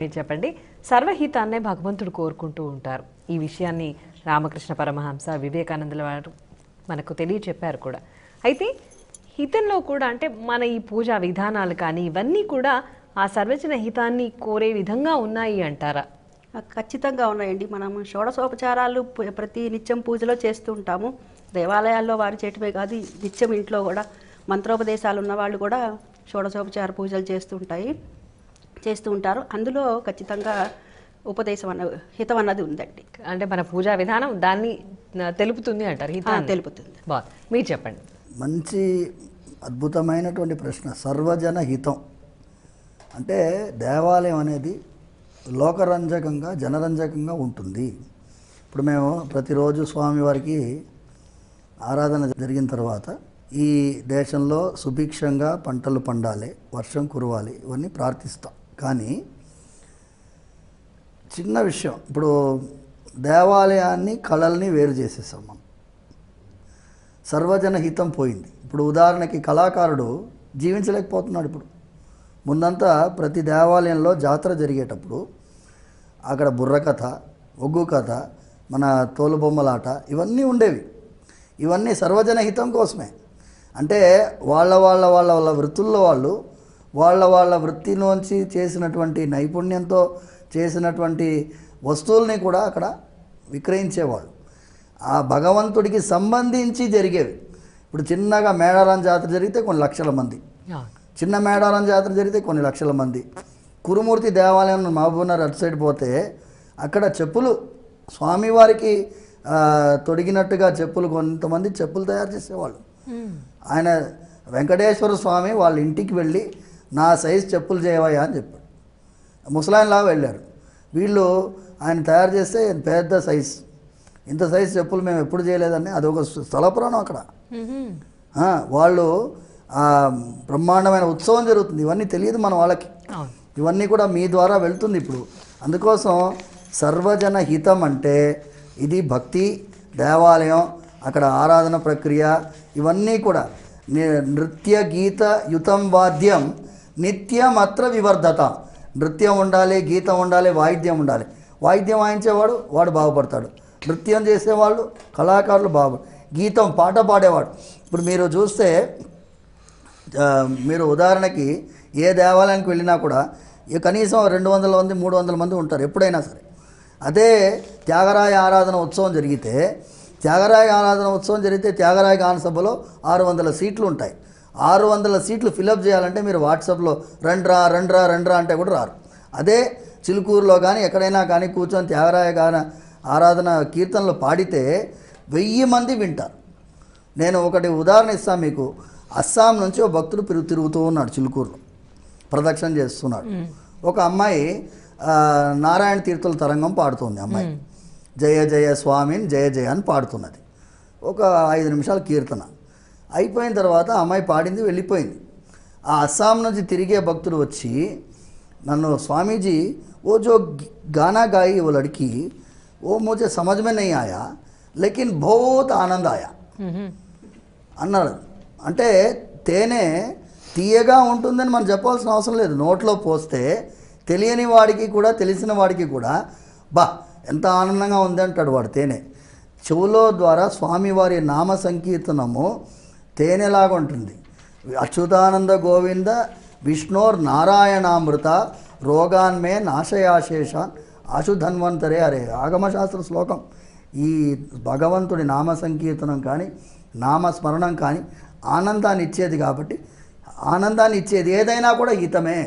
మీరు చెప్పండి. సర్వహితాన్నే భగవంతుడు కోరుకుంటూ ఉంటారు. ఈ విషయాన్ని రామకృష్ణ పరమహంస, వివేకానందుల వారు మనకు తెలియచెప్పారు కూడా. అయితే హితంలో కూడా అంటే మన ఈ పూజా విధానాలు కానీ ఇవన్నీ కూడా ఆ సర్వజన హితాన్ని కోరే విధంగా ఉన్నాయి అంటారా? ఖచ్చితంగా ఉన్నాయండి. మనం షోడశోపచారాలు ప్రతి నిత్యం పూజలో చేస్తూ ఉంటాము. దేవాలయాల్లో వారు చేయటమే కాదు, నిత్యం ఇంట్లో కూడా మంత్రోపదేశాలు ఉన్నవాళ్ళు కూడా షోడశోపచార పూజలు చేస్తూ ఉంటారు. అందులో ఖచ్చితంగా ఉపదేశం హితం అన్నది ఉందండి. అంటే మన పూజా విధానం దాన్ని తెలుపుతుంది అంటారు, హితాన్ని తెలుపుతుంది. బాగుంది, మీరు చెప్పండి. మంచి అద్భుతమైనటువంటి ప్రశ్న. సర్వజన హితం అంటే దేవాలయం అనేది లోకరంజకంగా జనరంజకంగా ఉంటుంది. ఇప్పుడు మేము ప్రతిరోజు స్వామివారికి ఆరాధన జరిగిన తర్వాత ఈ దేశంలో సుభిక్షంగా పంటలు పండాలి, వర్షం కురవాలి, ఇవన్నీ ప్రార్థిస్తాం. కానీ చిన్న విషయం, ఇప్పుడు దేవాలయాన్ని కళల్ని వేరు చేసేసాం మనం. సర్వజన హితం పోయింది. ఇప్పుడు ఉదాహరణకి కళాకారుడు జీవించలేకపోతున్నాడు. ఇప్పుడు ముందంతా ప్రతి దేవాలయంలో జాతర జరిగేటప్పుడు అక్కడ బుర్రకథ, ఒగ్గు కథ, మన తోలుబొమ్మలాట ఇవన్నీ ఉండేవి. ఇవన్నీ సర్వజన హితం కోసమే. అంటే వాళ్ళ వృత్తుల్లో వాళ్ళ వృత్తిలోంచి చేసినటువంటి నైపుణ్యంతో చేసినటువంటి వస్తువుల్ని కూడా అక్కడ విక్రయించేవాళ్ళు. ఆ భగవంతుడికి సంబంధించి జరిగేవి. ఇప్పుడు చిన్నగా మేడారం జాతర జరిగితే కొన్ని లక్షల మంది, చిన్న మేడారం జాతర జరిగితే కొన్ని లక్షల మంది. కురుమూర్తి దేవాలయం మహబూబ్నగర్ అటు సైడ్ పోతే అక్కడ చెప్పులు స్వామివారికి తొడిగినట్టుగా చెప్పులు, కొంతమంది చెప్పులు తయారు చేసేవాళ్ళు. ఆయన వెంకటేశ్వర స్వామి వాళ్ళ ఇంటికి వెళ్ళి నా సైజు చెప్పులు చేయవయ్యా అని చెప్పాడు. ముసలాయనలా వెళ్ళారు. వీళ్ళు ఆయన తయారు చేస్తే పెద్ద సైజ్, ఇంత సైజు చెప్పులు మేము ఎప్పుడు చేయలేదని అదొక స్థల పురాణం. అక్కడ వాళ్ళు బ్రహ్మాండమైన ఉత్సవం జరుగుతుంది. ఇవన్నీ తెలియదు మన వాళ్ళకి. ఇవన్నీ కూడా మీ ద్వారా వెళ్తుంది ఇప్పుడు. అందుకోసం సర్వజన హితం అంటే ఇది భక్తి, దేవాలయం, అక్కడ ఆరాధన ప్రక్రియ, ఇవన్నీ కూడా నృత్య గీత యుతం వాద్యం నిత్యం అత్ర వివర్ధత. నృత్యం ఉండాలి, గీతం ఉండాలి, వాయిద్యం ఉండాలి. వాయిద్యం వాయించేవాడు వాడు బాగుపడతాడు, నృత్యం చేసేవాళ్ళు కళాకారులు గీతం పాట పాడేవాడు. ఇప్పుడు మీరు చూస్తే మీరు ఉదాహరణకి ఏ దేవాలయానికి వెళ్ళినా కూడా కనీసం 200 మంది 300 మంది ఉంటారు ఎప్పుడైనా సరే. అదే త్యాగరాయ ఆరాధన ఉత్సవం జరిగితే త్యాగరాయ గాన సభలో 600 సీట్లు ఉంటాయి. 600 సీట్లు ఫిలప్ చేయాలంటే మీరు వాట్సాప్లో రండ్రా అంటే కూడా రారు. అదే చిలుకూరులో కానీ ఎక్కడైనా కానీ కూర్చొని త్యాగరాయ గాన ఆరాధన కీర్తనలు పాడితే 1000 మంది వింటారు. నేను ఒకటి ఉదాహరణ ఇస్తాను మీకు. అస్సాం నుంచి ఒక భక్తుడు తిరుగుతూ ఉన్నాడు, చిలుకూరులో ప్రదక్షిణ చేస్తున్నాడు. ఒక అమ్మాయి నారాయణ తీర్థుల తరంగం పాడుతుంది. అమ్మాయి జయ జయ స్వామిని జయ జయ అని పాడుతున్నది. ఒక 5 నిమిషాల కీర్తన అయిపోయిన తర్వాత అమ్మాయి పాడింది, వెళ్ళిపోయింది. ఆ అస్సాం నుంచి తిరిగే భక్తుడు వచ్చి నన్ను, స్వామీజీ ఓ జో గానా గాయి ఓ లड़की वो मुझे समझ में नहीं आया लेकिन बहुत आनंद आया అన్నాడు. అంటే తేనె తీయగా ఉంటుందని మనం చెప్పాల్సిన అవసరం లేదు. నోట్లో పోస్తే తెలియని వాడికి కూడా తెలిసిన వాడికి కూడా ఎంత ఆనందంగా ఉంది అంటాడు వాడు. తేనె చెవులో ద్వారా స్వామివారి నామ సంకీర్తనము తేనెలాగా ఉంటుంది. అచ్యుతానంద గోవింద విష్ణోర్ నారాయణామృత రోగాన్మే నాశయాశేషాన్ ఆశుధన్వంతరే హరే. ఆగమశాస్త్ర శ్లోకం. ఈ భగవంతుడి నామ సంకీర్తనం కానీ నామస్మరణం కానీ ఆనందాన్ని ఇచ్చేది. కాబట్టి ఆనందాన్ని ఇచ్చేది ఏదైనా కూడా హితమే.